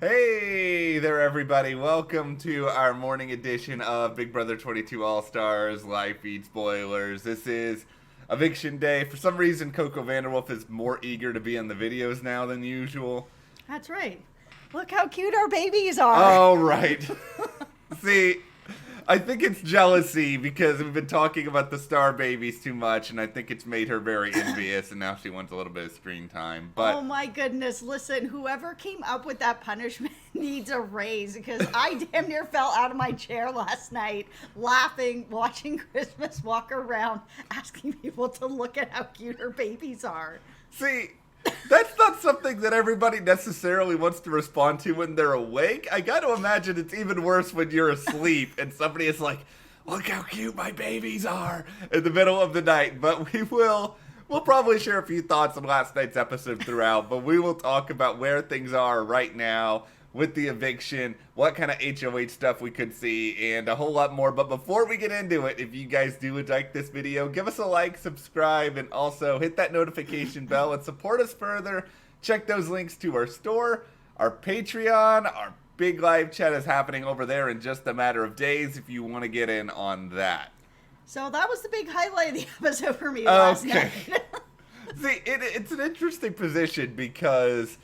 Hey there, everybody. Welcome to our morning edition of Big Brother 22 All-Stars live feed spoilers. This is Eviction Day. For some reason, Coco Vanderwolf is more eager to be in the videos now than usual. That's right. Look how cute our babies are. Oh, right. See, I think it's jealousy because we've been talking about the star babies too much, and I think it's made her very envious, and now she wants a little bit of screen time. But oh my goodness, listen, whoever came up with that punishment needs a raise because I damn near fell out of my chair last night laughing, watching Christmas walk around, asking people to look at how cute her babies are. see, that's not something that everybody necessarily wants to respond to when they're awake. I got to imagine it's even worse when you're asleep and somebody is like, look how cute my babies are in the middle of the night. But we'll probably share a few thoughts on last night's episode throughout, but we will talk about where things are right now with the eviction, what kind of HOH stuff we could see, and a whole lot more. But before we get into it, if you guys do like this video, give us a like, subscribe, and also hit that notification bell and support us further. Check those links to our store, our Patreon, our big live chat is happening over there in just a matter of days if you want to get in on that. So that was the big highlight of the episode for me last night. See, it's an interesting position because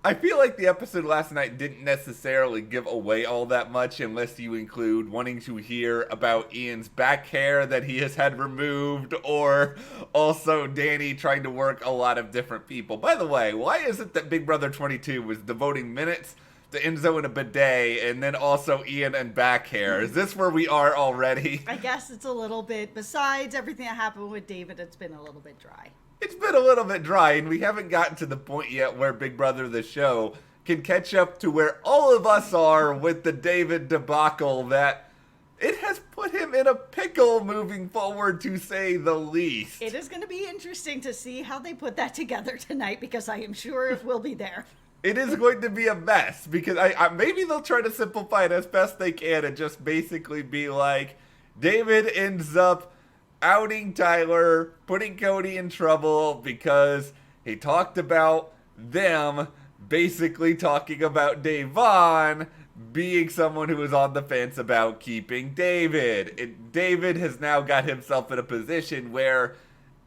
I feel like the episode last night didn't necessarily give away all that much unless you include wanting to hear about Ian's back hair that he has had removed, or also Danny trying to work a lot of different people. By the way, why is it that Big Brother 22 was devoting minutes to Enzo and a bidet and then also Ian and back hair? Is this where we are already? I guess it's a little bit, besides everything that happened with David, it's been a little bit dry. It's been a little bit dry, and we haven't gotten to the point yet where Big Brother the show can catch up to where all of us are with the David debacle, that it has put him in a pickle moving forward, to say the least. It is going to be interesting to see how they put that together tonight because I am sure it will be there. It is going to be a mess because I maybe they'll try to simplify it as best they can and just basically be like, David ends up outing Tyler, putting Cody in trouble because he talked about them basically talking about Davon being someone who was on the fence about keeping David. And David has now got himself in a position where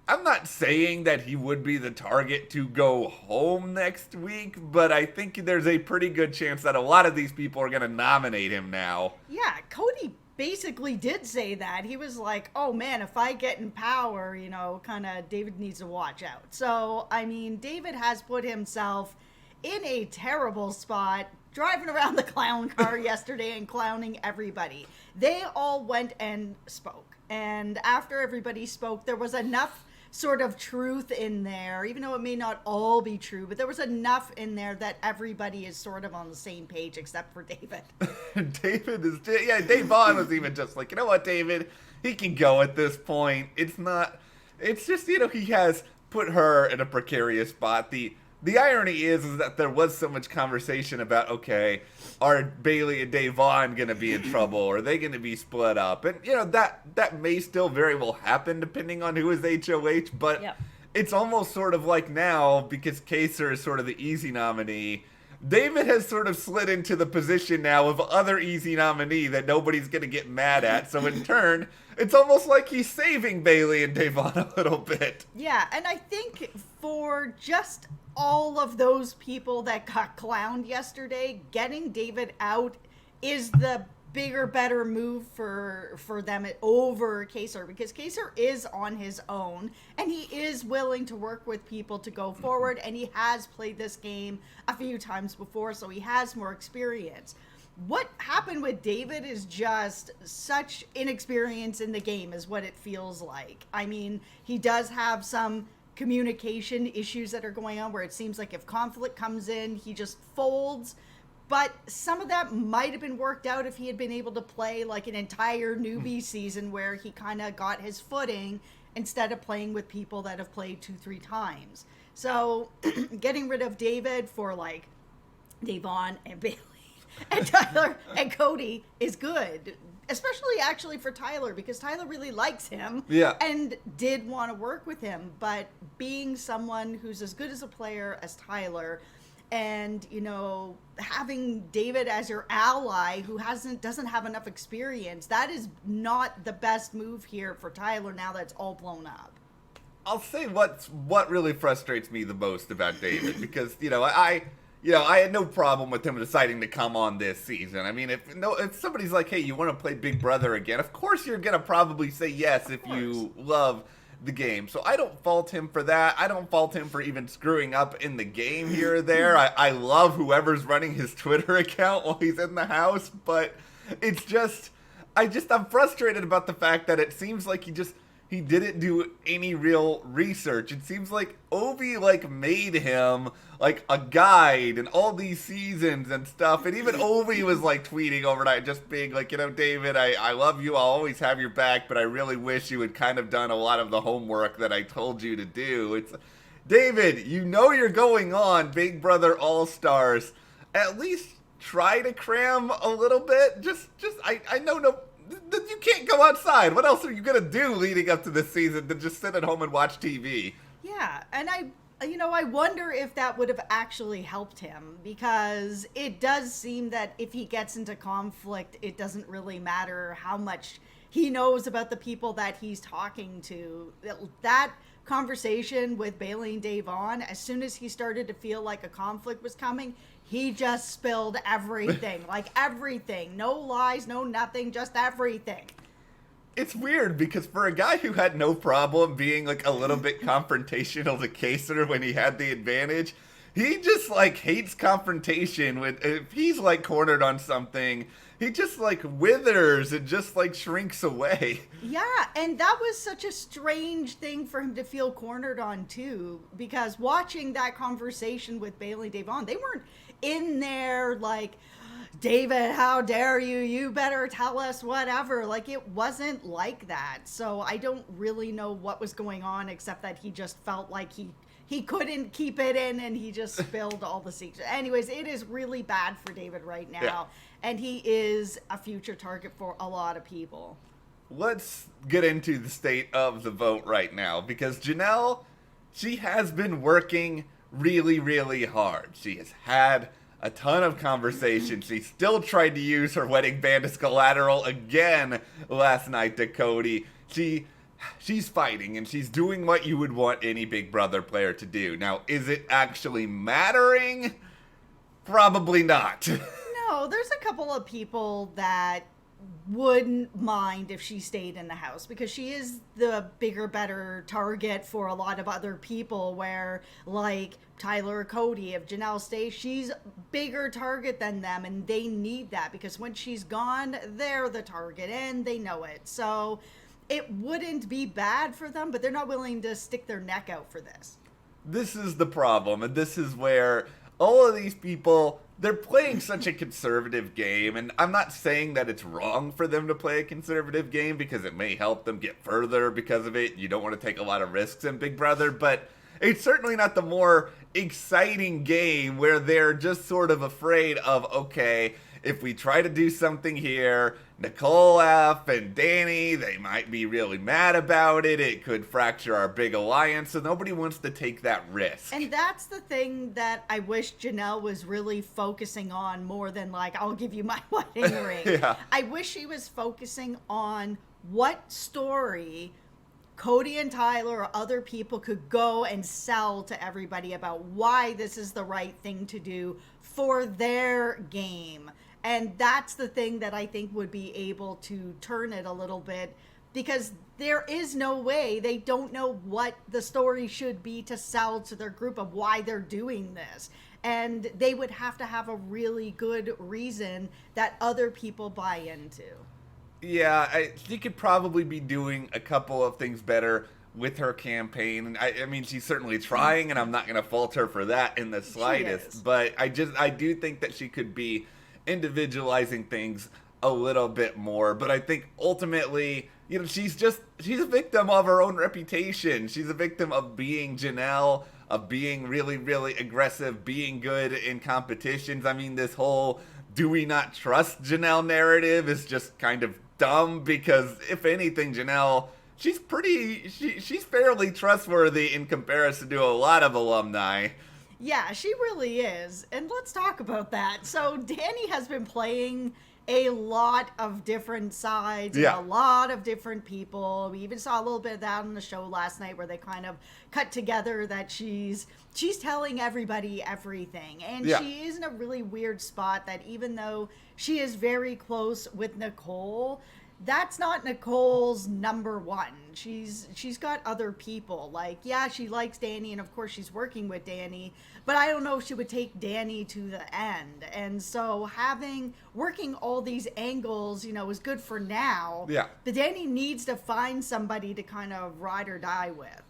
I'm not saying that he would be the target to go home next week, but I think there's a pretty good chance that a lot of these people are going to nominate him now. Yeah, Cody basically did say that. He was like, oh man, if I get in power, kind of David needs to watch out. So, I mean, David has put himself in a terrible spot, driving around the clown car yesterday and clowning everybody. They all went and spoke. And after everybody spoke, there was enough sort of truth in there, even though it may not all be true, but there was enough in there that everybody is sort of on the same page except for David. Dave Vaughn was even just like, you know what, David, he can go at this point. It's just, he has put her in a precarious spot. The irony is that there was so much conversation about, okay, are Bailey and Dave Vaughn going to be in trouble? Are they going to be split up? And, that may still very well happen depending on who is HOH, but Yep. It's almost sort of like now, because Kaser is sort of the easy nominee, David has sort of slid into the position now of other easy nominee that nobody's going to get mad at. So in turn, it's almost like he's saving Bailey and Davon a little bit. Yeah, and I think for just all of those people that got clowned yesterday, getting David out is the bigger, better move for them over Kaser, because Kaser is on his own and he is willing to work with people to go forward, and he has played this game a few times before, so he has more experience. What happened with David is just such inexperience in the game is what it feels like. I mean, he does have some communication issues that are going on where it seems like if conflict comes in, he just folds. But some of that might have been worked out if he had been able to play like an entire newbie season where he kind of got his footing instead of playing with people that have played 2-3 times. So getting rid of David for like Davon and Bailey and Tyler and Cody is good. Especially actually for Tyler, because Tyler really likes him and did want to work with him. But being someone who's as good as a player as Tyler and having David as your ally who doesn't have enough experience, that is not the best move here for Tyler now that's all blown up. I'll say what really frustrates me the most about David, because I had no problem with him deciding to come on this season. I mean, if somebody's like, hey, you want to play Big Brother again, of course you're gonna probably say yes if you love the game. So I don't fault him for that. I don't fault him for even screwing up in the game here or there. I love whoever's running his Twitter account while he's in the house, but it's just I'm frustrated about the fact that it seems like he didn't do any real research. It seems like Ovi made him like a guide in all these seasons and stuff. And even Ovi was tweeting overnight, just being like, David, I love you. I'll always have your back, but I really wish you had kind of done a lot of the homework that I told you to do. It's David, you're going on Big Brother All-Stars. At least try to cram a little bit. I know you can't go outside. What else are you going to do leading up to this season than just sit at home and watch TV? Yeah, and I wonder if that would have actually helped him, because it does seem that if he gets into conflict, it doesn't really matter how much he knows about the people that he's talking to. That conversation with Bailey and Davon, as soon as he started to feel like a conflict was coming, he just spilled everything. Everything. No lies, no nothing, just everything. It's weird, because for a guy who had no problem being a little bit confrontational to Kaser when he had the advantage, he just hates confrontation. If he's cornered on something, he just withers and just shrinks away. Yeah, and that was such a strange thing for him to feel cornered on too, because watching that conversation with Bailey and Davon, they weren't in there David, how dare you? You better tell us whatever. It wasn't like that. So I don't really know what was going on, except that he just felt like he couldn't keep it in, and he just spilled all the secrets. Anyways, it is really bad for David right now. Yeah. And he is a future target for a lot of people. Let's get into the state of the vote right now, because Janelle, she has been working really, really hard. She has had a ton of conversation. She still tried to use her wedding band as collateral again last night to Cody. She's fighting, and she's doing what you would want any Big Brother player to do. Now, is it actually mattering? Probably not. No, there's a couple of people that wouldn't mind if she stayed in the house, because she is the bigger, better target for a lot of other people, where Tyler or Cody, if Janelle stays, she's bigger target than them, and they need that, because when she's gone, they're the target and they know it. So it wouldn't be bad for them, but they're not willing to stick their neck out for this. This is the problem, and this is where all of these people, they're playing such a conservative game, and I'm not saying that it's wrong for them to play a conservative game, because it may help them get further because of it. You don't want to take a lot of risks in Big Brother, but it's certainly not the more exciting game where they're just sort of afraid of, okay, if we try to do something here, Nicole F. and Danny, they might be really mad about it. It could fracture our big alliance, so nobody wants to take that risk. And that's the thing that I wish Janelle was really focusing on, more than I'll give you my wedding ring. Yeah. I wish she was focusing on what story Cody and Tyler or other people could go and sell to everybody about why this is the right thing to do for their game. And that's the thing that I think would be able to turn it a little bit, because there is no way, they don't know what the story should be to sell to their group of why they're doing this. And they would have to have a really good reason that other people buy into. Yeah, she could probably be doing a couple of things better with her campaign. I mean, she's certainly trying, and I'm not going to fault her for that in the slightest. But I do think that she could be individualizing things a little bit more. But I think ultimately, she's a victim of her own reputation. She's a victim of being Janelle, of being really, really aggressive, being good in competitions. I mean, this whole do we not trust Janelle narrative is just kind of dumb, because if anything, Janelle, she's fairly trustworthy in comparison to a lot of alumni. Yeah, she really is. And let's talk about that. So Danny has been playing a lot of different sides and Yeah. a lot of different people. We even saw a little bit of that on the show last night where they kind of cut together that she's telling everybody everything. And Yeah. she is in a really weird spot that even though she is very close with Nicole, that's not Nicole's number one. She's got other people. Like, yeah, she likes Danny, and of course she's working with Danny, but I don't know if she would take Danny to the end. And so working all these angles, is good for now. Yeah. But Danny needs to find somebody to kind of ride or die with.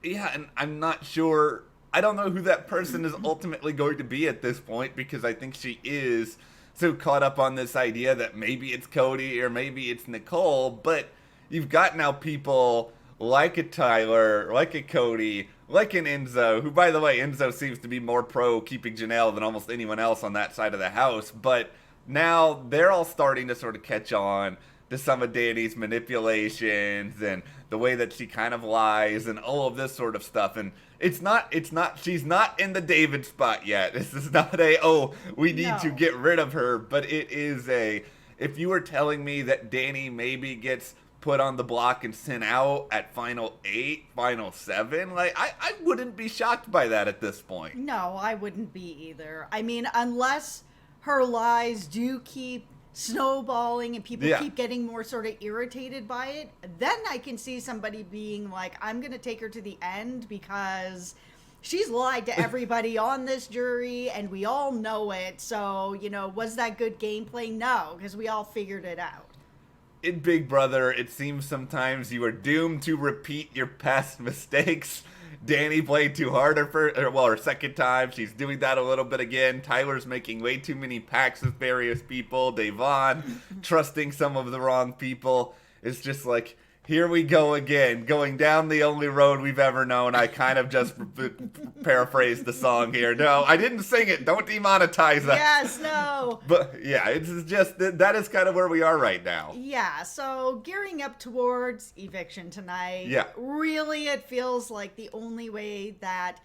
Yeah, and I'm not sure. I don't know who that person is ultimately going to be at this point, because I think she is so caught up on this idea that maybe it's Cody or maybe it's Nicole. But you've got now people like a Tyler, like a Cody, like an Enzo, who, by the way, Enzo seems to be more pro keeping Janelle than almost anyone else on that side of the house. But now they're all starting to sort of catch on to some of Danny's manipulations and the way that she kind of lies and all of this sort of stuff. And she's not in the David spot yet. This is not we need to get rid of her, but it is if you were telling me that Danny maybe gets put on the block and sent out at final 8, final 7, like, I wouldn't be shocked by that at this point. No, I wouldn't be either. I mean, unless her lies do keep snowballing and people keep getting more sort of irritated by it, then I can see somebody being like, I'm going to take her to the end because she's lied to everybody on this jury and we all know it. So, was that good gameplay? No, because we all figured it out. In Big Brother, it seems sometimes you are doomed to repeat your past mistakes. Danny played too hard her second time. She's doing that a little bit again. Tyler's making way too many pacts with various people. Devon trusting some of the wrong people. It's just like, here we go again, going down the only road we've ever known. I kind of just paraphrased the song here. No, I didn't sing it. Don't demonetize us. Yes, no. But yeah, it's just, that is kind of where we are right now. Yeah, so gearing up towards Eviction tonight. Yeah. Really, it feels like the only way that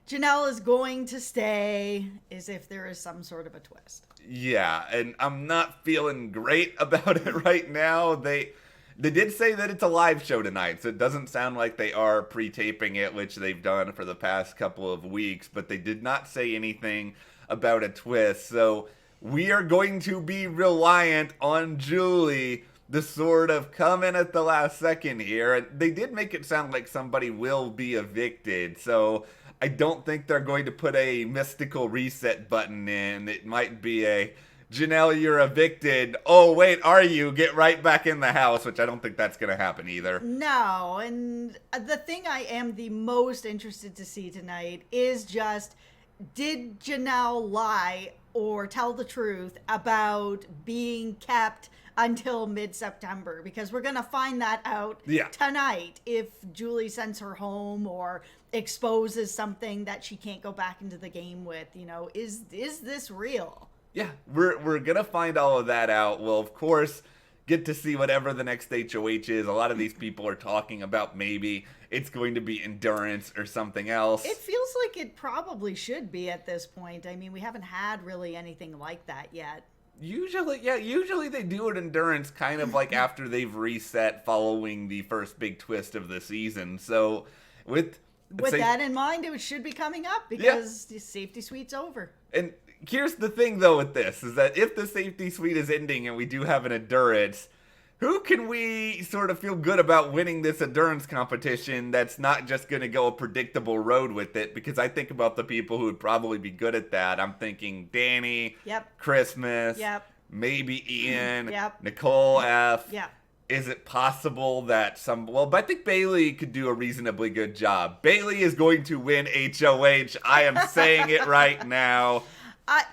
Janelle is going to stay is if there is some sort of a twist. Yeah, and I'm not feeling great about it right now. They did say that it's a live show tonight, so it doesn't sound like they are pre-taping it, which they've done for the past couple of weeks, but they did not say anything about a twist. So we are going to be reliant on Julie to sort of come in at the last second here. They did make it sound like somebody will be evicted, so I don't think they're going to put a mystical reset button in. It might be a, Janelle, you're evicted. Oh, wait, are you? Get right back in the house, which I don't think that's going to happen either. No, and the thing I am the most interested to see tonight is just, did Janelle lie or tell the truth about being kept until mid-September? Because we're going to find that out tonight if Julie sends her home or exposes something that she can't go back into the game with. Is this real? Yeah, we're going to find all of that out. We'll, of course, get to see whatever the next HOH is. A lot of these people are talking about maybe it's going to be endurance or something else. It feels like it probably should be at this point. I mean, we haven't had really anything like that yet. Usually they do an endurance kind of like after they've reset following the first big twist of the season. So with that in mind, it should be coming up because the safety suite's over. And here's the thing, though, with this, is that if the safety suite is ending and we do have an endurance, who can we sort of feel good about winning this endurance competition that's not just going to go a predictable road with it? Because I think about the people who would probably be good at that. I'm thinking Danny, Christmas, maybe Ian, Nicole F. Is it possible that but I think Bailey could do a reasonably good job. Bailey is going to win HOH. I am saying it right now.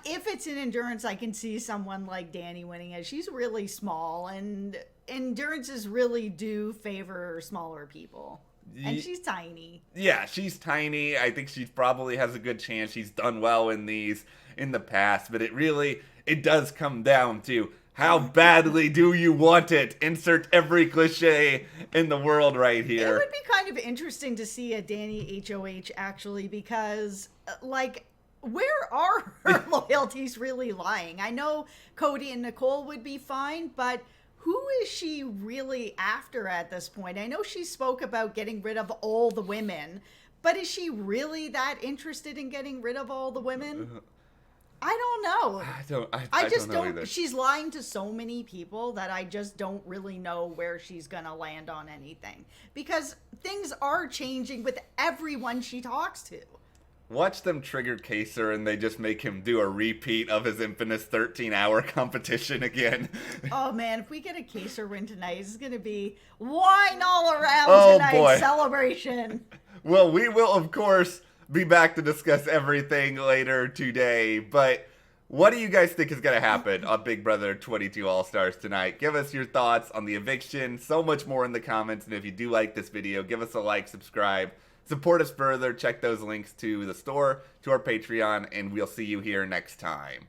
If it's an endurance, I can see someone like Danny winning it. She's really small, and endurances really do favor smaller people. And she's tiny. Yeah, she's tiny. I think she probably has a good chance. She's done well in these in the past, but it does come down to How badly do you want it? Insert every cliche in the world right here. It would be kind of interesting to see a Danny HOH actually, because, like, where are her loyalties really lying? I know Cody and Nicole would be fine, but who is she really after at this point? I know she spoke about getting rid of all the women, but is she really that interested in getting rid of all the women? I don't know. I just don't know don't. either. She's lying to so many people that I just don't really know where she's gonna land on anything, because things are changing with everyone she talks to. Watch them trigger Kaser and they just make him do a repeat of his infamous 13-hour competition again. Oh man, if we get a Kaser win tonight, it's gonna be wine all around tonight. Boy. Celebration. Well, we will, of course, be back to discuss everything later today, but what do you guys think is going to happen on Big Brother 22 All-Stars tonight? Give us your thoughts on the eviction, so much more in the comments, and if you do like this video, give us a like, subscribe, support us further, check those links to the store, to our Patreon, and we'll see you here next time.